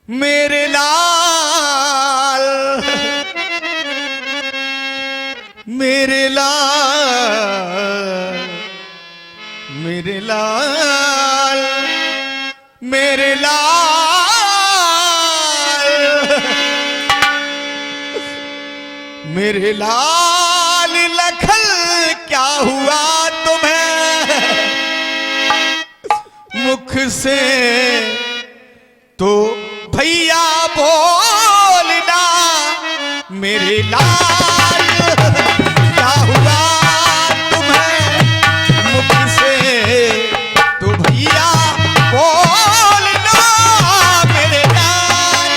मेरे लाल मेरे लाल मेरे लाल मेरे लाल मेरे लाल लखन क्या हुआ तुम्हें मुख से तो भैया बोलना मेरे लाल क्या हुआ तुम्हें मुख से तो भैया बोलना मेरे लाल।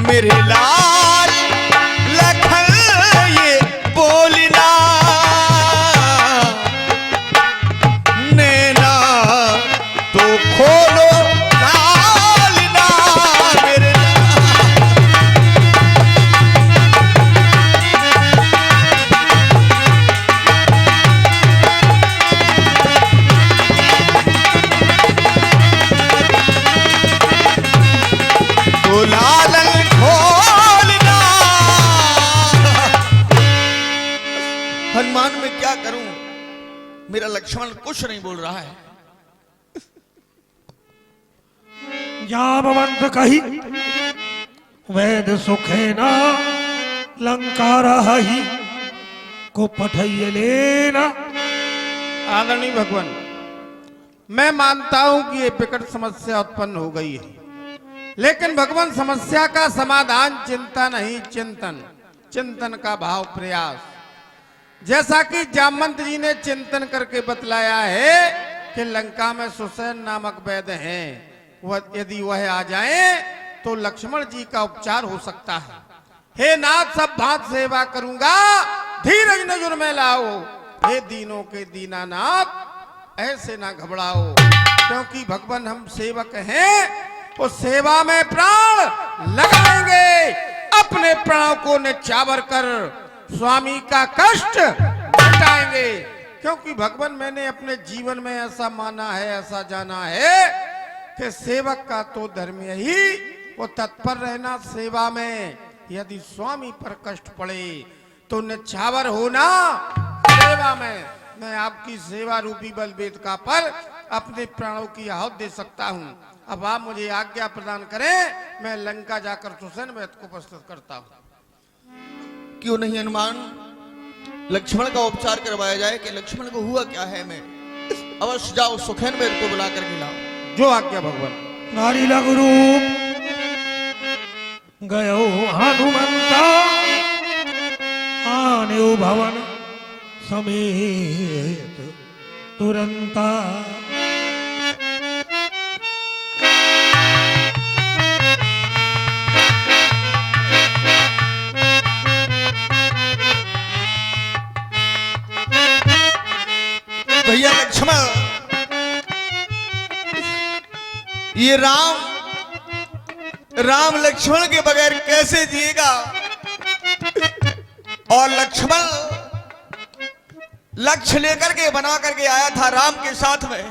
मेरे लाल लखन ये बोलना नैना तो खोलो लालना मेरे तो लालन हनुमान में क्या करूं, मेरा लक्ष्मण कुछ नहीं बोल रहा है। जामवंत कही वेद सुखेना लंका रही को पठैये लेना। आदरणीय भगवान, मैं मानता हूं कि ये विकट समस्या उत्पन्न हो गई है, लेकिन भगवान समस्या का समाधान चिंता नहीं चिंतन, चिंतन का भाव प्रयास। जैसा कि जामवंत जी ने चिंतन करके बतलाया है कि लंका में सुसैन नामक वैद्य हैं, वह यदि वह आ जाएं तो लक्ष्मण जी का उपचार हो सकता है। हे नाथ, सब भांत सेवा करूंगा, धीरज नजर में लाओ। हे दीनों के दीनानाथ, ऐसे ना घबराओ, क्योंकि भगवान हम सेवक हैं, उस सेवा में प्राण लगाएंगे। अपने प्राणों को न्यौछावर कर स्वामी का कष्ट मिटाएंगे, क्योंकि भगवान मैंने अपने जीवन में ऐसा माना है, ऐसा जाना है कि सेवक का तो धर्म यही वो तत्पर रहना सेवा में। यदि स्वामी पर कष्ट पड़े तो न्यौछावर होना सेवा में। मैं आपकी सेवा रूपी बलवेदिका पर अपने प्राणों की आहुति दे सकता हूँ। अब आप मुझे आज्ञा प्रदान करें, मैं लंका जाकर सुसैन वैद्य को उपस्थित करता हूँ। क्यों नहीं हनुमान, लक्ष्मण का उपचार करवाया जाए कि लक्ष्मण को हुआ क्या है। मैं अवश्य जाओ, सुखेन वैद्य को बुला करके लाओ। जो आज्ञा भगवान। नारी लघु रूप गयो हनुमंता आने भवन समेत तुरंता। भैया लक्ष्मण, ये राम लक्ष्मण के बगैर कैसे जिएगा? और लक्ष्मण लक्ष्य लेकर के बना करके आया था राम के साथ में।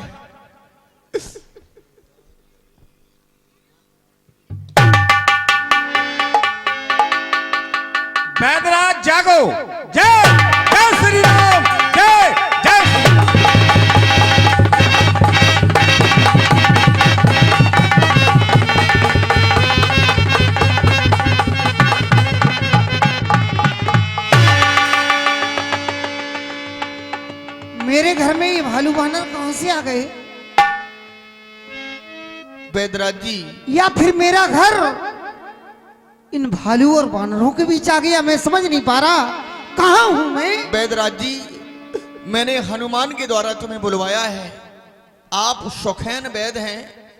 बैदराज जागो, जय जय श्री राम, जय जय श्री राम। मेरे घर में ये भालू बानर कहां से आ गए? बैदराज जी, या फिर मेरा घर इन भालू और बानरों के बीच आ गया? मैं समझ नहीं पा रहा, कहां हूं मैं? बैदराज जी, मैंने हनुमान के द्वारा तुम्हें बुलवाया है। आप शौखैन वैद्य हैं।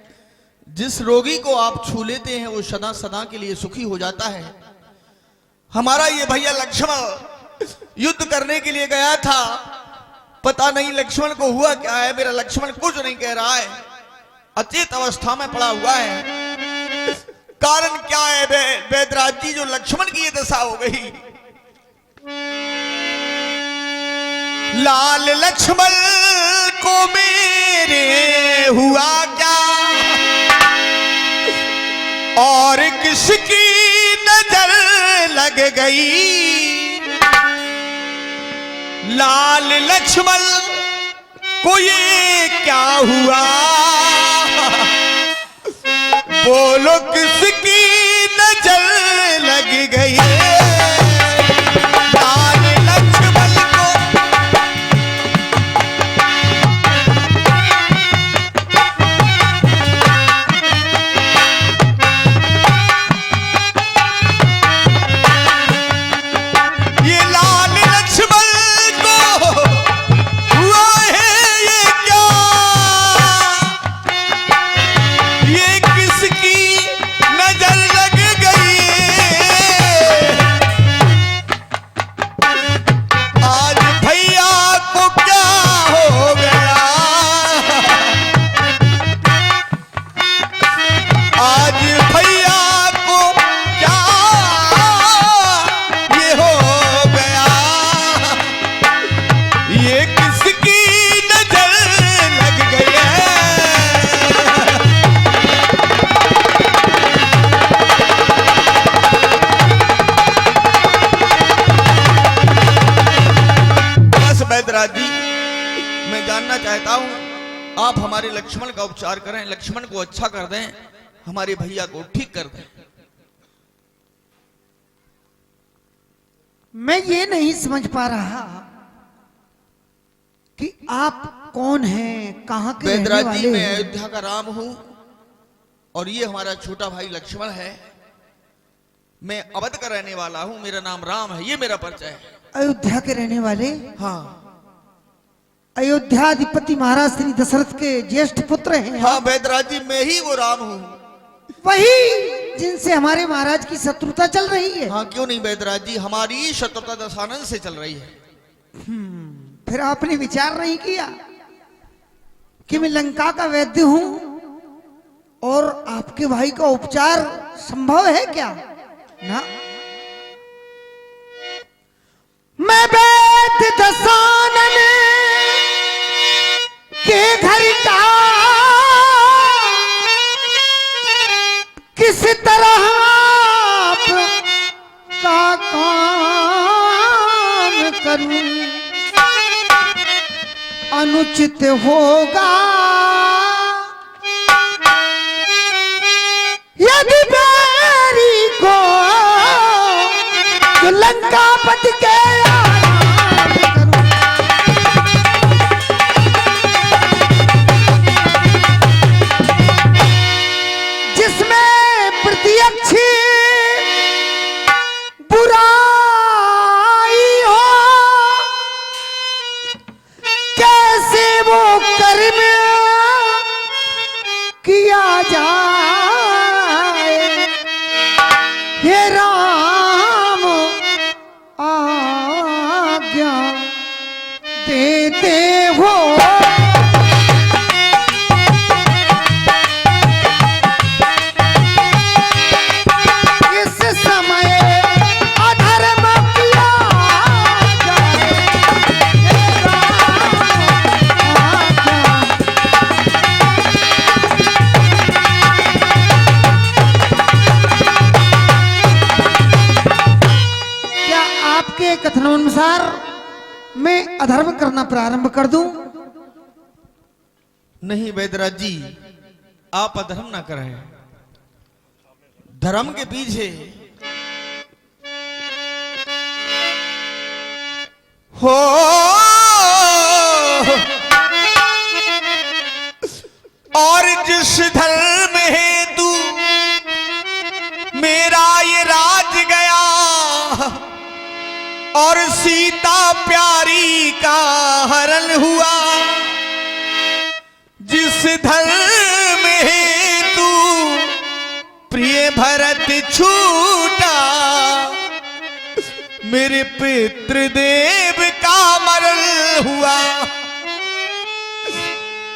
जिस रोगी को आप छू लेते हैं वो सदा सदा के लिए सुखी हो जाता है। हमारा ये भैया लक्ष्मण युद्ध करने के लिए गया था। पता नहीं लक्ष्मण को हुआ क्या है। मेरा लक्ष्मण कुछ नहीं कह रहा है, अचेत अवस्था में पड़ा हुआ है। कारण क्या है बैदराज जी, जो लक्ष्मण की ये दशा हो गई? लाल लक्ष्मण को मेरे हुआ क्या, और किसकी नजर लग गई? लाल लक्ष्मण को ये क्या हुआ? बोलो किसकी नजर लग गई? लाल लक्ष्मण को ये लाल लक्ष्मण को हुआ है ये क्या? ये किसकी नजर लग गई? आज भैया को क्या हो गया? आज भैया को क्या ये हो गया? ये किसकी नजर लग गई है? बस बैदराज जी, मैं जानना चाहता हूं आप हमारे लक्ष्मण का उपचार करें, लक्ष्मण को अच्छा कर दें, हमारे भैया को ठीक कर दें। मैं ये नहीं समझ पा रहा कि आप कौन हैं, कहां के रहने बैदराज जी, वाले मैं हैं? अयोध्या का राम हूं और ये हमारा छोटा भाई लक्ष्मण है। मैं अवध का रहने वाला हूं, मेरा नाम राम है, ये मेरा परिचय है। अयोध्या के रहने वाले? हाँ अयोध्याधिपति महाराज श्री दशरथ के ज्येष्ठ पुत्र हैं? हाँ बैदराज जी, मैं ही वो राम हूं। वही जिनसे हमारे महाराज की शत्रुता चल रही है? हाँ क्यों नहीं बैदराज जी, हमारी शत्रुता दशानन से चल रही है। फिर आपने विचार नहीं किया कि मैं लंका का वैद्य हूं और आपके भाई का उपचार संभव है क्या? ना, मैं वैद्य दशानन के घर का किस तरह आपका काम करूं? अनुचित होगा यदि बैरी को जो लंकापति के आराम करूं। जिसमें प्रत्यक्ष बुराई हो वो कर्म किया जाए, हे राम आज्ञा देते हो। इस समय अधर्म किया जाए, हे राम क्या आपके कथनानुसार मैं अधर्म करना प्रारंभ कर दूं? नहीं वैद्यराज जी, आप अधर्म ना करें। धर्म के पीछे हो और जिस धर्म हेतु मेरा ये राज गया और सीता प्यारी का हरण हुआ, जिस धर्म हेतु प्रिय भरत छूटा, मेरे पितृदेव का मरण हुआ।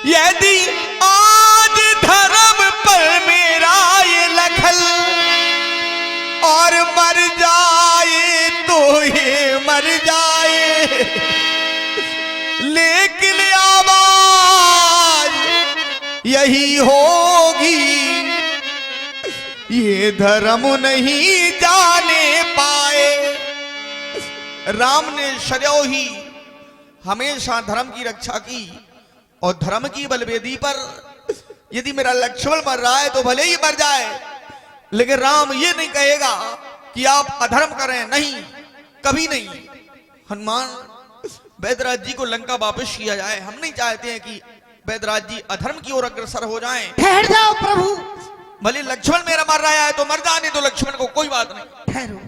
यदि आज धर्म पर मेरा ये लखल और मर जाए तो ये मर जाए, लेकिन आवाज यही होगी, ये धर्म नहीं जाने पाए। राम ने सदैव ही हमेशा धर्म की रक्षा की और धर्म की बलवेदी पर यदि मेरा लक्ष्मण मर रहा है तो भले ही मर जाए, लेकिन राम ये नहीं कहेगा कि आप अधर्म करें, नहीं, कभी नहीं। हनुमान वैद्यराज जी को लंका वापस किया जाए, हम नहीं चाहते हैं कि वैद्यराज जी अधर्म की ओर अग्रसर हो जाएं। ठहर जाओ प्रभु, भले लक्ष्मण मेरा मर रहा है तो मर जाने तो लक्ष्मण को कोई बात नहीं। ठहरो,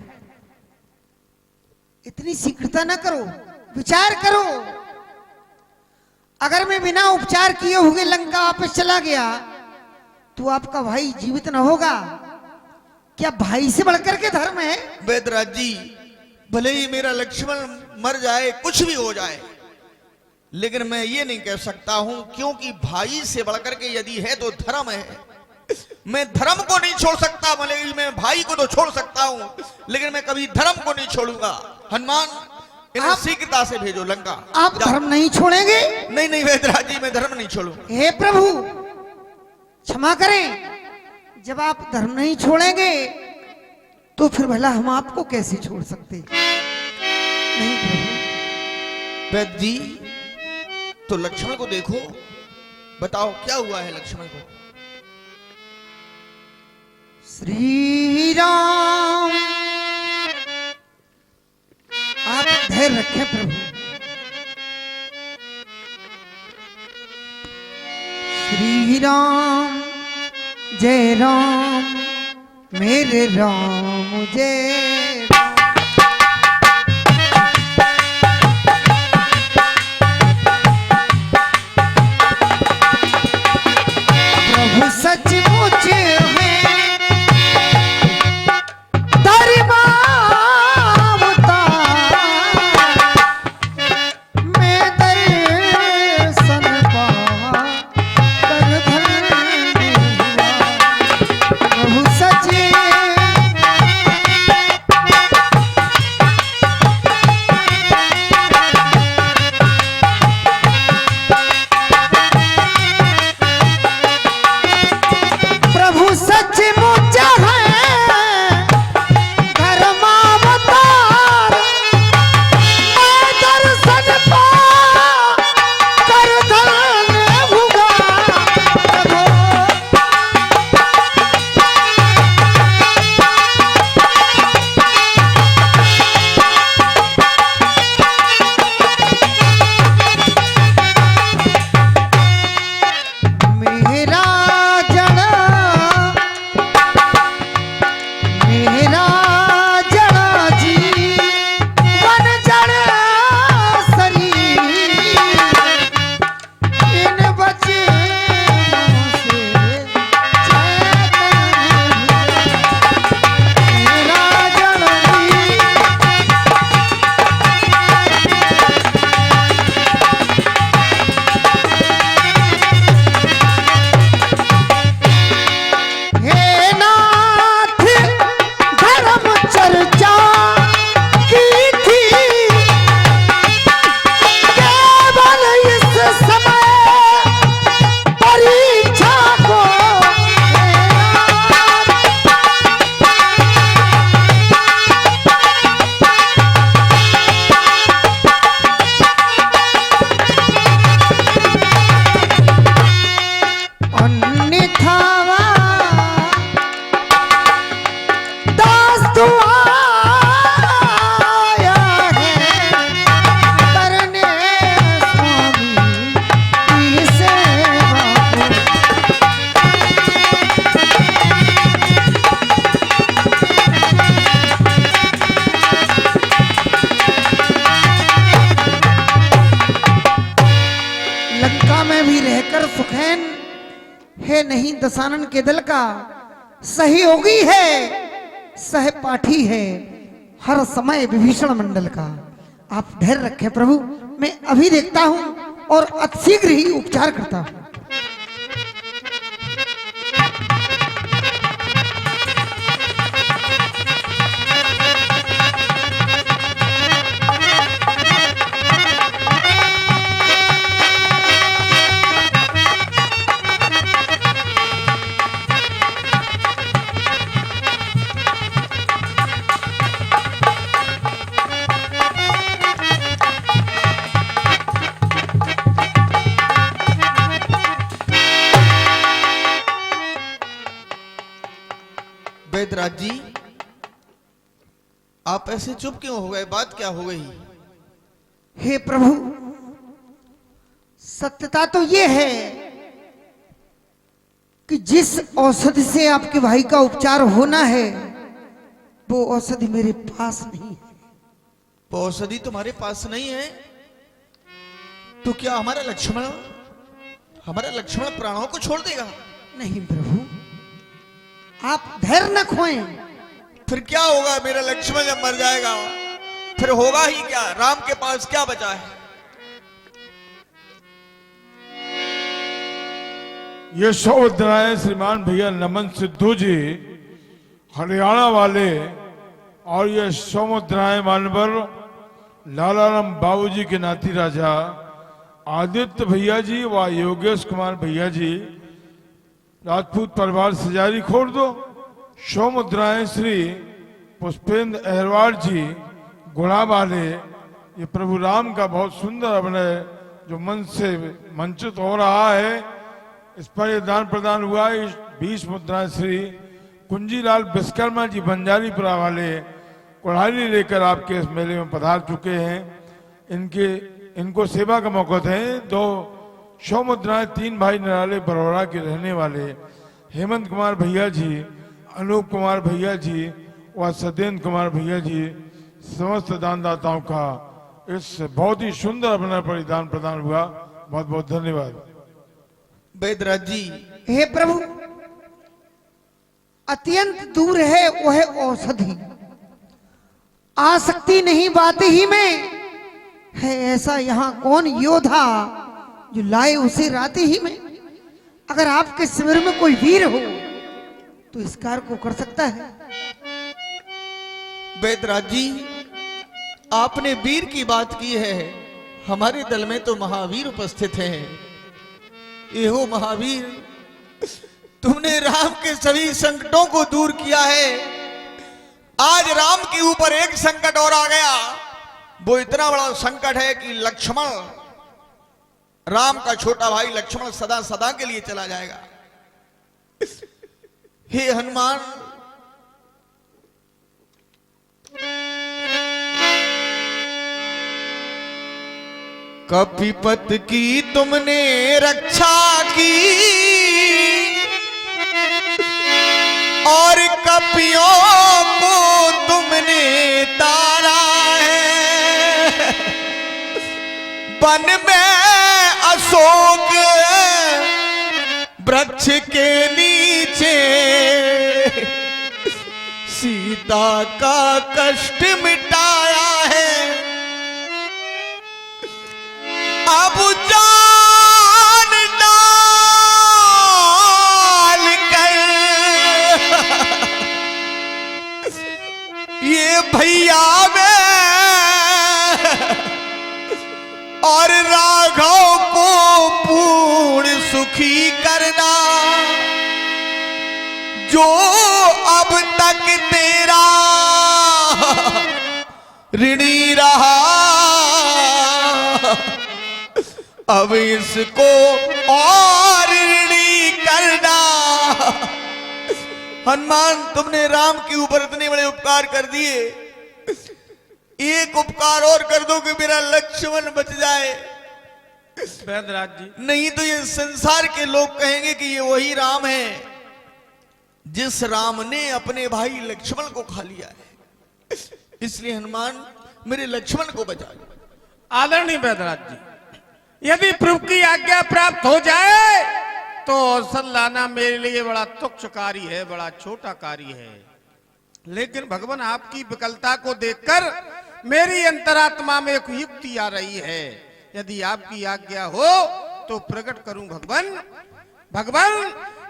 इतनी शीघ्रता न करो, विचार करो। अगर मैं बिना उपचार किए हुए लंका वापस चला गया तो आपका भाई जीवित न होगा। क्या भाई से बढ़कर के धर्म है? वैद्यराज जी, भले ही मेरा लक्ष्मण मर जाए, कुछ भी हो जाए, लेकिन मैं ये नहीं कह सकता हूं, क्योंकि भाई से बढ़कर के यदि है तो धर्म है। मैं धर्म को नहीं छोड़ सकता, भले ही मैं भाई को तो छोड़ सकता हूं, लेकिन मैं कभी धर्म को नहीं छोड़ूंगा। हनुमान, इन्हें शीघ्रता से भेजो लंका। आप धर्म नहीं छोड़ेंगे? नहीं नहीं वैद्यराज जी, मैं धर्म नहीं छोड़ूंगा। हे प्रभु क्षमा करें, जब आप धर्म नहीं छोड़ेंगे तो फिर भला हम आपको कैसे छोड़ सकते? नहीं प्रभु। वैद्य जी, तो लक्ष्मण को देखो, बताओ क्या हुआ है लक्ष्मण को। श्री राम, आप धैर्य रखें प्रभु। श्री राम जय राम, मेरे राम जय राम। प्रभु सचमुच है मैं दर्शन पा कर धन्य हुआ। प्रभु सच में भी रहकर सुखैन है नहीं दशानन के दल का, सहयोगी है सहपाठी है हर समय विभीषण मंडल का। आप धैर्य रखें प्रभु, मैं अभी देखता हूं और अतिशीघ्र ही उपचार करता हूं। वेदराज जी, आप ऐसे चुप क्यों हो गए? बात क्या हो गई? हे प्रभु, सत्यता तो ये है कि जिस औषधि से आपके भाई का उपचार होना है वो औषधि मेरे पास नहीं है। वो औषधि तुम्हारे पास नहीं है तो क्या हमारा लक्ष्मण प्राणों को छोड़ देगा? नहीं प्रभु, आप धैर्य न खोएं। फिर क्या होगा? मेरा लक्ष्मण जब मर जाएगा फिर होगा ही क्या? राम के पास क्या बचा है? ये सौद्राय श्रीमान भैया नमन सिद्धू जी हरियाणा वाले और ये सौमुद्राय मानवर लालाराम बाबूजी के नाती राजा आदित्य भैया जी व योगेश कुमार भैया जी राजपूत परिवार सजारी खोर दो। सौमुद्राय श्री पुष्पेंद्र अहरवाल जी गुणा वाले, ये प्रभु राम का बहुत सुंदर अभिनय जो मन से मंचित हो रहा है, इस पर ये दान प्रदान हुआ। 20 मुद्राएं श्री कुंजीलाल विश्वकर्मा जी बंजारीपुरा वाले कुल्हाड़ी लेकर आपके इस मेले में पधार चुके हैं। इनको सेवा का मौका दें। 2 100 मुद्राएं 3 भाई निराले बड़ौरा के रहने वाले हेमंत कुमार भैया जी, अनूप कुमार भैया जी व सत्येंद्र कुमार भैया जी समस्त दानदाताओं का इस बहुत ही सुंदर अभिनय पर दान प्रदान हुआ। बहुत बहुत धन्यवाद। वेदराज जी, हे प्रभु, अत्यंत दूर है वह औषधि, आसक्ति नहीं बात ही में है ऐसा यहाँ कौन योद्धा जो लाए उसे रात ही में। अगर आपके शिविर में कोई वीर हो तो इस कार्य को कर सकता है। वेदराज जी, आपने वीर की बात की है। हमारे दल में तो महावीर उपस्थित हैं। एहो महावीर, तुमने राम के सभी संकटों को दूर किया है। आज राम के ऊपर एक संकट और आ गया। वो इतना बड़ा संकट है कि लक्ष्मण, राम का छोटा भाई लक्ष्मण सदा सदा के लिए चला जाएगा। हे हनुमान, कपिपत की तुमने रक्षा की और कपियों को तुमने तारा है। वन में अशोक वृक्ष के नीचे सीता का कष्ट मिटाया है। अब जान डाल कर ये भैया में और राघव को पूर्ण सुखी करना, जो अब तक तेरा ऋणी रहा, अब इसको और ऋणी करना। हनुमान, तुमने राम के ऊपर इतने बड़े उपकार कर दिए, एक उपकार और कर दो कि मेरा लक्ष्मण बच जाए। वैदराज जी, नहीं तो ये संसार के लोग कहेंगे कि ये वही राम है जिस राम ने अपने भाई लक्ष्मण को खा लिया है। इसलिए हनुमान, मेरे लक्ष्मण को बचा लो। आदरणीय वैदराज जी, यदि प्रभु की आज्ञा प्राप्त हो जाए तो अवसर लाना मेरे लिए बड़ा तुच्छ कार्य है, बड़ा छोटा कार्य है। लेकिन भगवान आपकी विकलता को देखकर मेरी अंतरात्मा में एक युक्ति आ रही है। यदि आपकी आज्ञा हो तो प्रकट करूं भगवान। भगवान,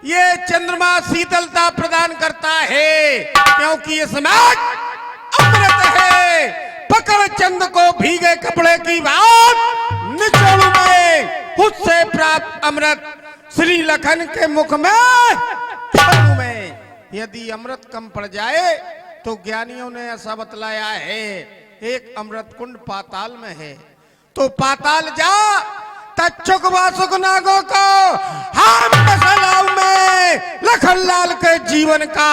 ये चंद्रमा शीतलता प्रदान करता है क्योंकि ये समाज अमृत है। पकड़ चंद को भीगे कपड़े की बात निचोड़ू मैं, उससे प्राप्त अमृत श्री लखन के मुख में डालूं मैं। यदि अमृत कम पड़ जाए तो ज्ञानियों ने ऐसा बतलाया है, एक अमृत कुंड पाताल में है, तो पाताल जा तच्चुक वासुक नागों को हम बसलाऊ में लखन लाल के जीवन का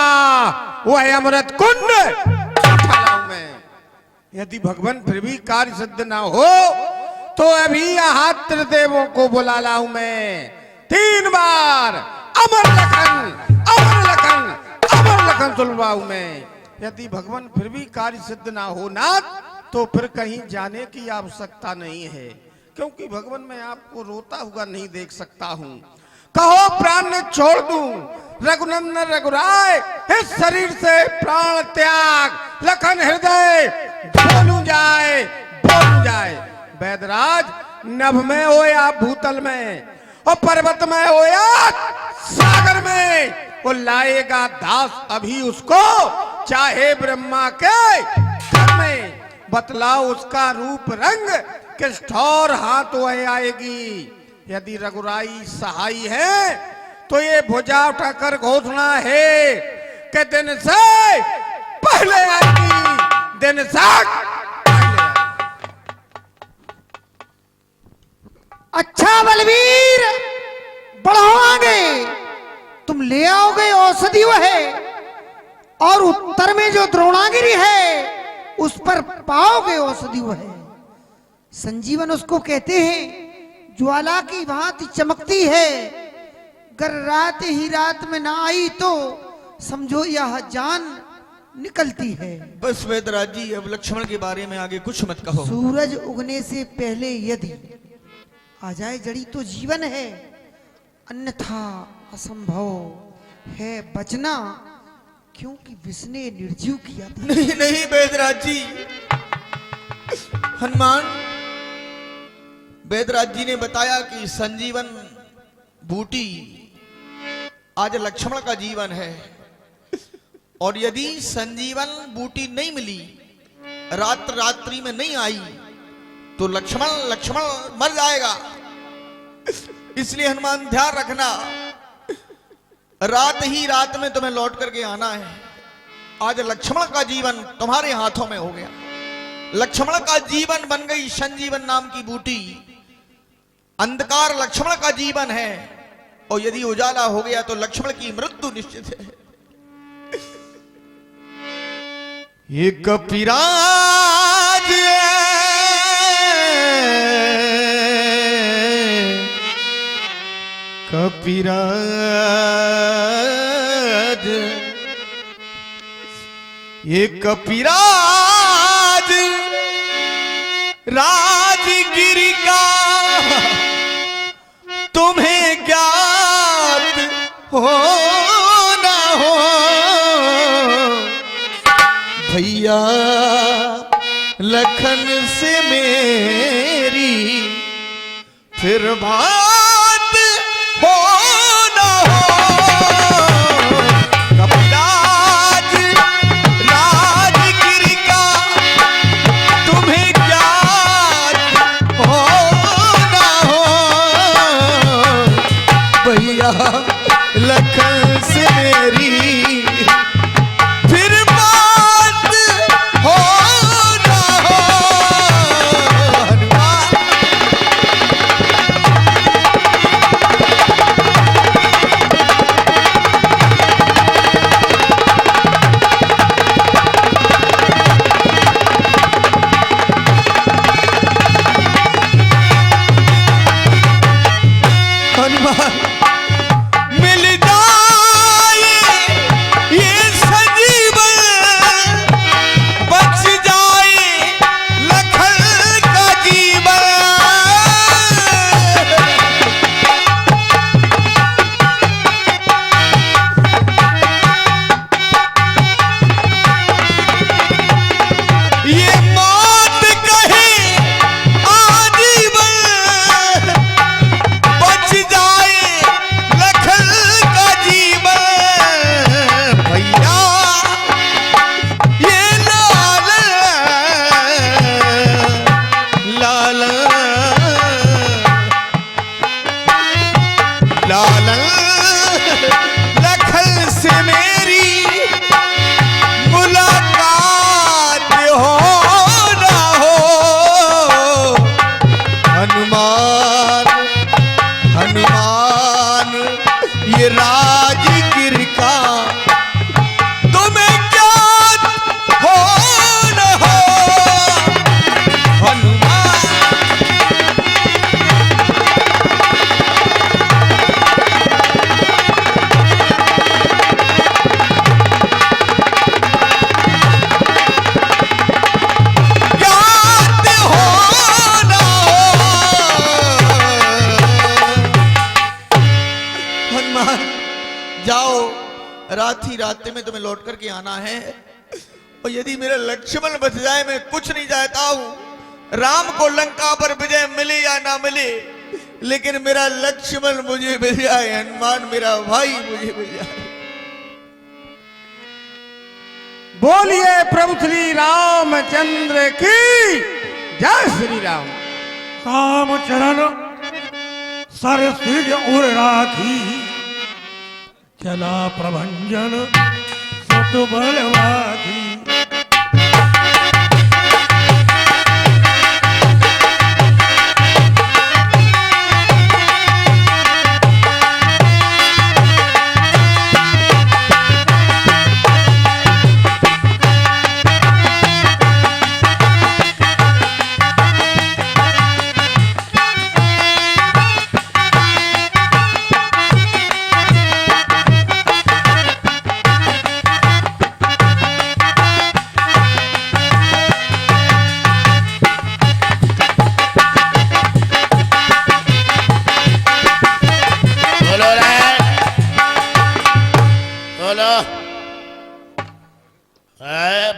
वह अमृत कुंड उठालाऊ में। यदि भगवान फिर भी कार्य सिद्ध ना हो तो अभी यहाँ त्रिदेवों को बुला लाऊं मैं। 3 बार अमर लखन अमर लखन अमर लखन सुलवाऊं मैं। यदि भगवान फिर भी कार्य सिद्ध ना हो ना तो फिर कहीं जाने की आवश्यकता नहीं है, क्योंकि भगवान मैं आपको रोता हुआ नहीं देख सकता हूँ। कहो प्राण छोड़ दूं रघुनंदन रघुराय, इस शरीर से प्राण त्याग लखन हृदय बोलू जाए बोलू जाए। वैदराज, नभ में हो या भूतल में और पर्वत में हो या सागर में, वो लाएगा दास अभी उसको, चाहे ब्रह्मा के घर में। बतलाओ उसका रूप रंग, किस ठौर हाथ वह आएगी। यदि रघुराई सहाई है तो ये भुजा उठाकर घोषणा है कि दिन से पहले आएगी, दिन से अच्छा बलवीर, बढ़ो आगे, तुम ले आओगे औषधि है, और उत्तर में जो द्रोणागिरी है उस पर पाओगे औषधि है। संजीवन उसको कहते हैं, ज्वाला की भांति चमकती है, अगर रात ही रात में ना आई तो समझो यह जान निकलती है। बस वेदराज जी, अब लक्ष्मण के बारे में आगे कुछ मत कहो। सूरज उगने से पहले यदि आ जाए जड़ी तो जीवन है, अन्यथा असंभव है बचना, क्योंकि विष्णु ने निर्जीव किया था। नहीं नहीं वेदराज जी, हनुमान, वेदराज जी ने बताया कि संजीवन बूटी आज लक्ष्मण का जीवन है, और यदि संजीवन बूटी नहीं मिली, रात्रि में नहीं आई, तो लक्ष्मण मर जाएगा। इसलिए हनुमान ध्यान रखना, रात ही रात में तुम्हें लौट करके आना है। आज लक्ष्मण का जीवन तुम्हारे हाथों में हो गया। लक्ष्मण का जीवन बन गई संजीवन नाम की बूटी। अंधकार लक्ष्मण का जीवन है, और यदि उजाला हो गया तो लक्ष्मण की मृत्यु निश्चित है। ये कपिराज कपिराज, ये कपिराज राजगिरी का तुम्हें ज्ञात हो ना हो भैया, लखन से मेरी फिर बात हो ना हो। कपिराज राजगिरी का तुम्हें ज्ञात हो ना हो भैया, लखन से मेरी फिर बात हो ना हो। हनुमान, मिल जाए ये संजीवन, बच जाए लखन का जीवन। लालन लखन से मेरी मुलाकात हो ना हो। हनुमान हनुमान ये राजगिर का तुम्हें ज्ञान हो न हो। हनुमान ज्ञान हो न हो। हनुमान जाओ, रात ही रात में तुम्हें लौट करके आना है। और यदि मेरा लक्ष्मण बच जाए, मैं कुछ नहीं चाहता हूं राम को लंका पर विजय मिले या ना मिले, लेकिन मेरा लक्ष्मण मुझे मिल जाए, हनुमान मेरा भाई मुझे मिल जाए। बोलिए प्रभु श्री रामचंद्र की जय। श्री राम। काम चरण सर सिर उर राखी, चला प्रभंजन सुत बलवाखी।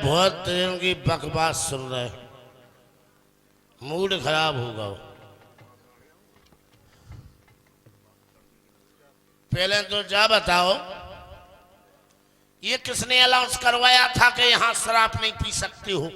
बहुत दिन की बकवास सुन रहे, मूड खराब होगा। पहले तो जा बताओ, ये किसने अनाउंस करवाया था कि यहां शराब नहीं पी सकती हो?